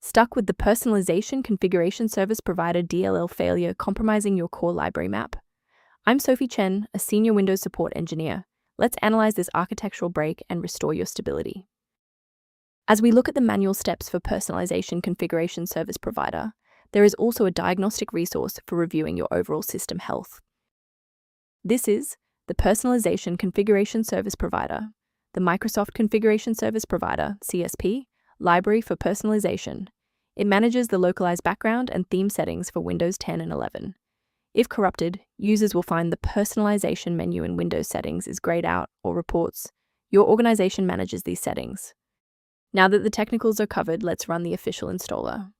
Stuck with the Personalization Configuration Service Provider DLL failure compromising your core library map? I'm Sophie Chen, a senior Windows support engineer. Let's analyze this architectural break and restore your stability. As we look at the manual steps for Personalization Configuration Service Provider, there is also a diagnostic resource for reviewing your overall system health. This is the Personalization Configuration Service Provider, the Microsoft Configuration Service Provider, CSP, library for personalization. It manages the localized background and theme settings for Windows 10 and 11. If corrupted, users will find the Personalization menu in Windows settings is grayed out or reports. Your organization manages these settings. Now that the technicals are covered, let's run the official installer.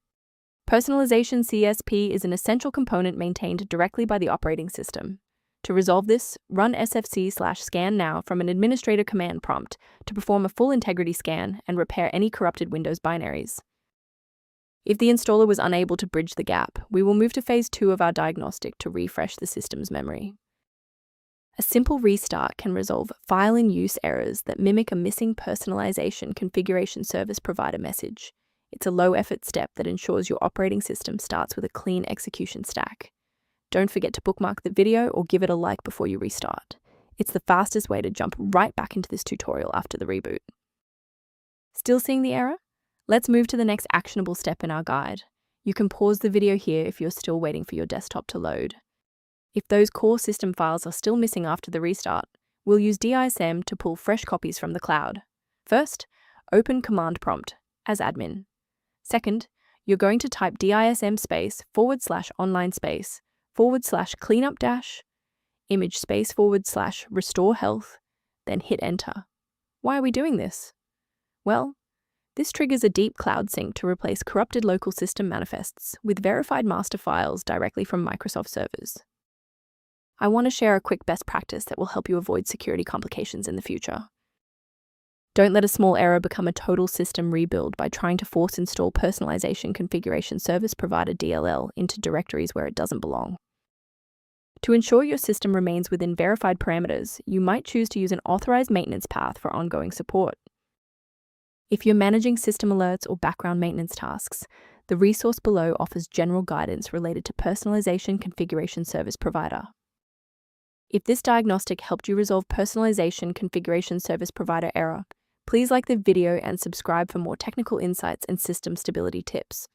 Personalization CSP is an essential component maintained directly by the operating system. To resolve this, run sfc/scan now from an administrator command prompt to perform a full integrity scan and repair any corrupted Windows binaries. If the installer was unable to bridge the gap, we will move to phase 2 of our diagnostic to refresh the system's memory. A simple restart can resolve file in use errors that mimic a missing Personalization Configuration Service Provider message. It's a low-effort step that ensures your operating system starts with a clean execution stack. Don't forget to bookmark the video or give it a like before you restart. It's the fastest way to jump right back into this tutorial after the reboot. Still seeing the error? Let's move to the next actionable step in our guide. You can pause the video here if you're still waiting for your desktop to load. If those core system files are still missing after the restart, we'll use DISM to pull fresh copies from the cloud. First, open Command Prompt as admin. Second, you're going to type DISM /online /cleanup image /restore health, then hit enter. Why are we doing this? Well, this triggers a deep cloud sync to replace corrupted local system manifests with verified master files directly from Microsoft servers. I want to share a quick best practice that will help you avoid security complications in the future. Don't let a small error become a total system rebuild by trying to force install Personalization Configuration Service Provider DLL into directories where it doesn't belong. To ensure your system remains within verified parameters, you might choose to use an authorized maintenance path for ongoing support. If you're managing system alerts or background maintenance tasks, the resource below offers general guidance related to Personalization Configuration Service Provider. If this diagnostic helped you resolve Personalization Configuration Service Provider error, please like the video and subscribe for more technical insights and system stability tips.